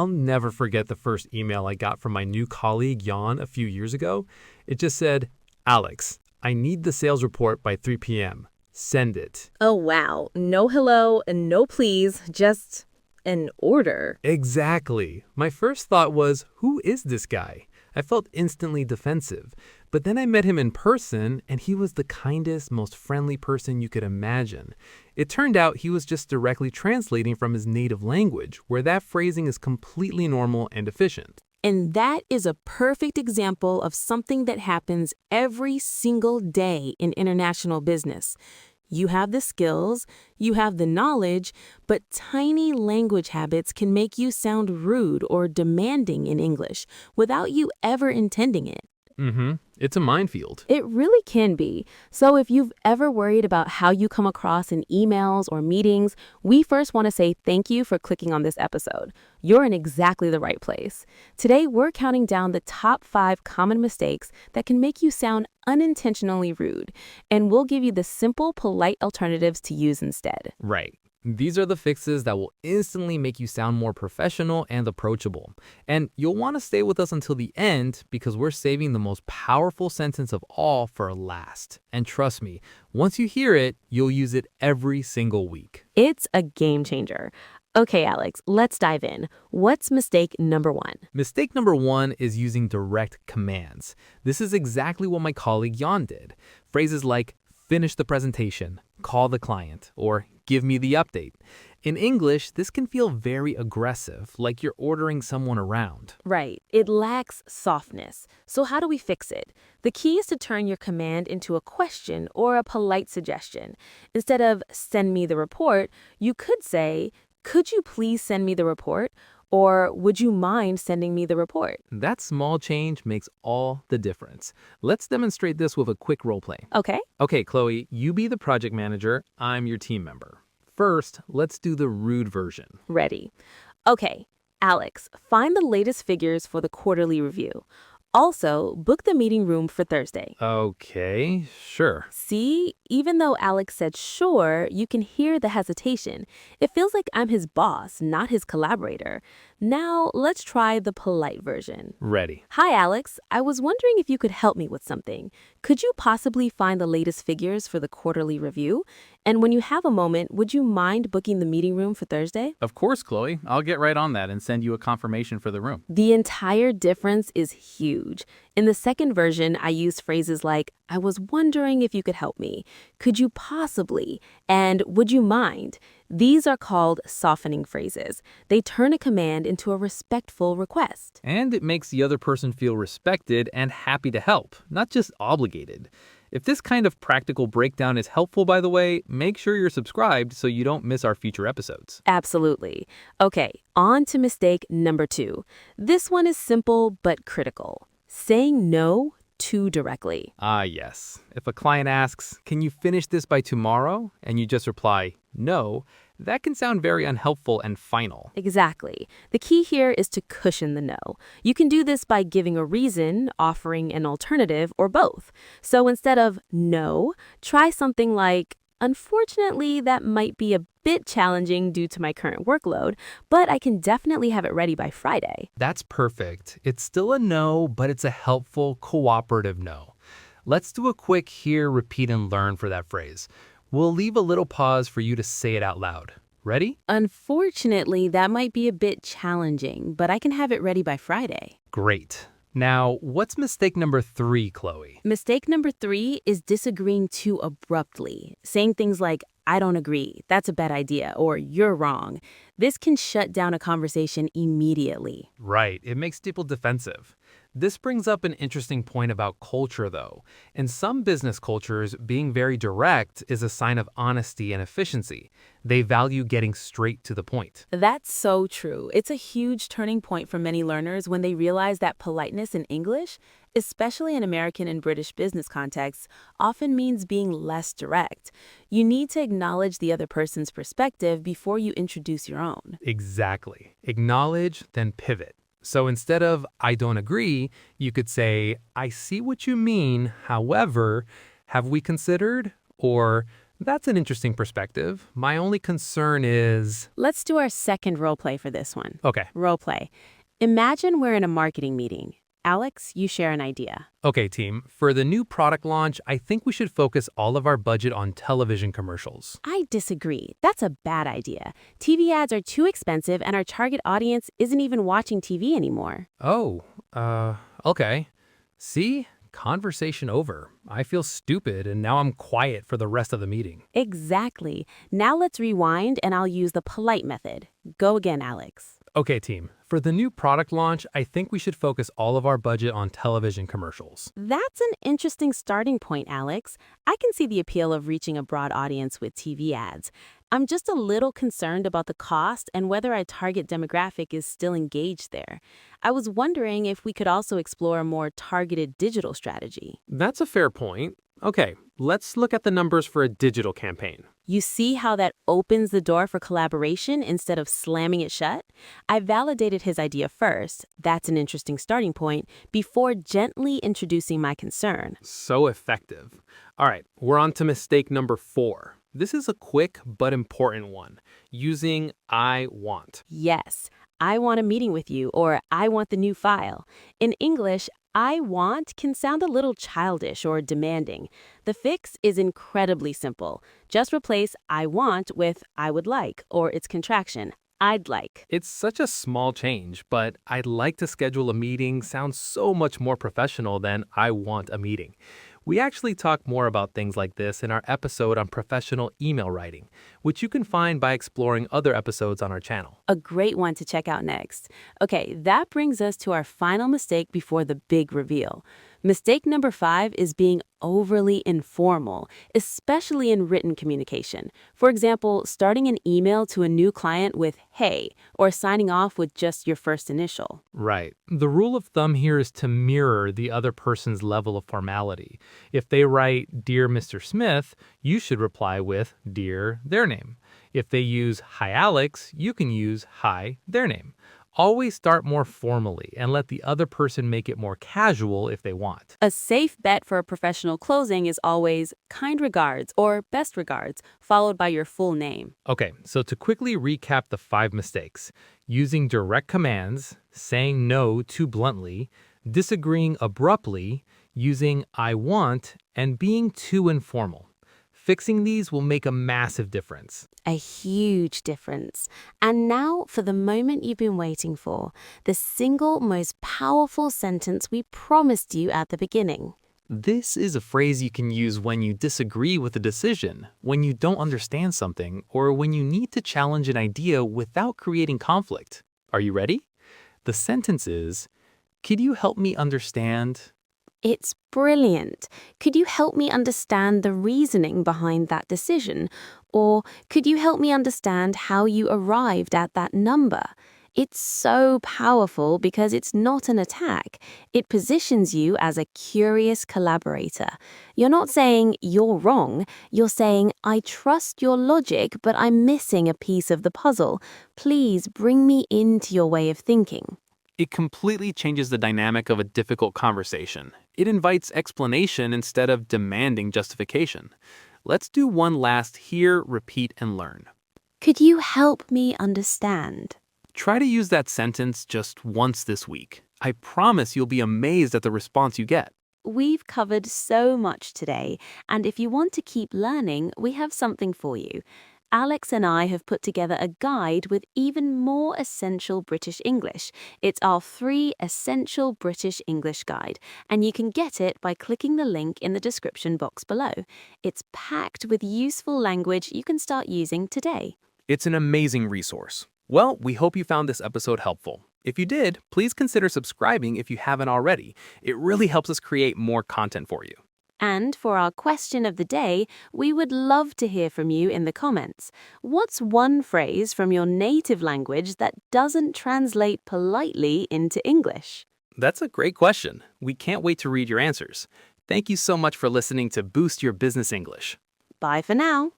I'll never forget the first email I got from my new colleague, Jan, a few years ago. It just said, Alex, I need the sales report by 3 p.m. Send it. Oh, wow. No hello and no please, just an order. Exactly. My first thought was, who is this guy? I felt instantly defensive. But then I met him in person, and he was the kindest, most friendly person you could imagine. It turned out he was just directly translating from his native language, where that phrasing is completely normal and efficient. And that is a perfect example of something that happens every single day in international business. You have the skills, you have the knowledge, but tiny language habits can make you sound rude or demanding in English without you ever intending it. It's a minefield. It really can be. So if you've ever worried about how you come across in emails or meetings, we first want to say thank you for clicking on this episode. You're in exactly the right place. Today, we're counting down the top 5 common mistakes that can make you sound unintentionally rude, and we'll give you the simple, polite alternatives to use instead. Right. These are the fixes that will instantly make you sound more professional and approachable. And you'll want to stay with us until the end because we're saving the most powerful sentence of all for last. And trust me, once you hear it, you'll use it every single week. It's a game changer. Okay, Alex, let's dive in. What's mistake number 1? Mistake number 1 is using direct commands. This is exactly what my colleague Jan did. Phrases like, finish the presentation, call the client, or give me the update. In English, this can feel very aggressive, like you're ordering someone around. Right. It lacks softness. So how do we fix it? The key is to turn your command into a question or a polite suggestion. Instead of send me the report, you could say, could you please send me the report? Or would you mind sending me the report? That small change makes all the difference. Let's demonstrate this with a quick role play. Okay. Okay, Chloe, you be the project manager. I'm your team member. First, let's do the rude version. Ready. Okay, Alex, find the latest figures for the quarterly review. Also, book the meeting room for Thursday. Okay, sure. See, even though Alex said sure, you can hear the hesitation. It feels like I'm his boss, not his collaborator. Now, let's try the polite version. Ready. Hi, Alex. I was wondering if you could help me with something. Could you possibly find the latest figures for the quarterly review? And when you have a moment, would you mind booking the meeting room for Thursday? Of course, Chloe. I'll get right on that and send you a confirmation for the room. The entire difference is huge. In the second version, I used phrases like, I was wondering if you could help me. Could you possibly? And would you mind? These are called softening phrases. They turn a command into a respectful request. And it makes the other person feel respected and happy to help, not just obligated. If this kind of practical breakdown is helpful, by the way, make sure you're subscribed so you don't miss our future episodes. Absolutely. Okay, on to mistake number 2. This one is simple but critical. Saying no too directly. Yes. If a client asks, can you finish this by tomorrow? And you just reply, no, that can sound very unhelpful and final. Exactly. The key here is to cushion the no. You can do this by giving a reason, offering an alternative, or both. So instead of no, try something like, unfortunately, that might be a bit challenging due to my current workload, but I can definitely have it ready by Friday. That's perfect. It's still a no, but it's a helpful, cooperative no. Let's do a quick hear, repeat, and learn for that phrase. We'll leave a little pause for you to say it out loud. Ready? Unfortunately, that might be a bit challenging, but I can have it ready by Friday. Great. Now, what's mistake number 3, Chloe? Mistake number 3 is disagreeing too abruptly, saying things like, I don't agree, that's a bad idea, or you're wrong. This can shut down a conversation immediately. Right, it makes people defensive. This brings up an interesting point about culture, though. In some business cultures, being very direct is a sign of honesty and efficiency. They value getting straight to the point. That's so true. It's a huge turning point for many learners when they realize that politeness in English, especially in American and British business contexts, often means being less direct. You need to acknowledge the other person's perspective before you introduce your own. Exactly. Acknowledge, then pivot. So instead of, I don't agree, you could say, I see what you mean, however, have we considered? Or, That's an interesting perspective. My only concern is... Let's do our second role play for this one. Okay. Role play. Imagine we're in a marketing meeting. Alex, you share an idea. Okay, team. For the new product launch, I think we should focus all of our budget on television commercials. I disagree. That's a bad idea. TV ads are too expensive and our target audience isn't even watching TV anymore. Oh, okay. See? Conversation over. I feel stupid and now I'm quiet for the rest of the meeting. Exactly. Now let's rewind and I'll use the polite method. Go again, Alex. Okay, team. For the new product launch, I think we should focus all of our budget on television commercials. That's an interesting starting point, Alex. I can see the appeal of reaching a broad audience with TV ads. I'm just a little concerned about the cost and whether our target demographic is still engaged there. I was wondering if we could also explore a more targeted digital strategy. That's a fair point. Okay, let's look at the numbers for a digital campaign. You see how that opens the door for collaboration instead of slamming it shut? I validated his idea first, that's an interesting starting point, before gently introducing my concern. So effective. All right, we're on to mistake number 4. This is a quick but important one, using I want. Yes, I want a meeting with you, or I want the new file. In English, I want can sound a little childish or demanding. The fix is incredibly simple. Just replace I want with I would like, or its contraction, I'd like. It's such a small change, but I'd like to schedule a meeting sounds so much more professional than I want a meeting. We actually talk more about things like this in our episode on professional email writing, which you can find by exploring other episodes on our channel. A great one to check out next. Okay, that brings us to our final mistake before the big reveal. Mistake number 5 is being overly informal, especially in written communication. For example, starting an email to a new client with "Hey," or signing off with just your first initial. Right. The rule of thumb here is to mirror the other person's level of formality. If they write, "Dear Mr. Smith," you should reply with, "Dear their name." If they use "Hi Alex," you can use "Hi their name." Always start more formally and let the other person make it more casual if they want. A safe bet for a professional closing is always "kind regards" or "best regards," followed by your full name. Okay, so to quickly recap the 5 mistakes: using direct commands, saying no too bluntly, disagreeing abruptly, using I want, and being too informal. Fixing these will make a massive difference. A huge difference. And now for the moment you've been waiting for, the single most powerful sentence we promised you at the beginning. This is a phrase you can use when you disagree with a decision, when you don't understand something, or when you need to challenge an idea without creating conflict. Are you ready? The sentence is, "Could you help me understand?" It's brilliant. Could you help me understand the reasoning behind that decision? Or could you help me understand how you arrived at that number? It's so powerful because it's not an attack. It positions you as a curious collaborator. You're not saying you're wrong. You're saying I trust your logic, but I'm missing a piece of the puzzle. Please bring me into your way of thinking. It completely changes the dynamic of a difficult conversation. It invites explanation instead of demanding justification. Let's do one last hear, repeat, and learn. Could you help me understand? Try to use that sentence just once this week. I promise you'll be amazed at the response you get. We've covered so much today, and if you want to keep learning, we have something for you. Alex and I have put together a guide with even more essential British English. It's our 3 Essential British English Guide, and you can get it by clicking the link in the description box below. It's packed with useful language you can start using today. It's an amazing resource. Well, we hope you found this episode helpful. If you did, please consider subscribing if you haven't already. It really helps us create more content for you. And for our question of the day, we would love to hear from you in the comments. What's one phrase from your native language that doesn't translate politely into English? That's a great question. We can't wait to read your answers. Thank you so much for listening to Boost Your Business English. Bye for now.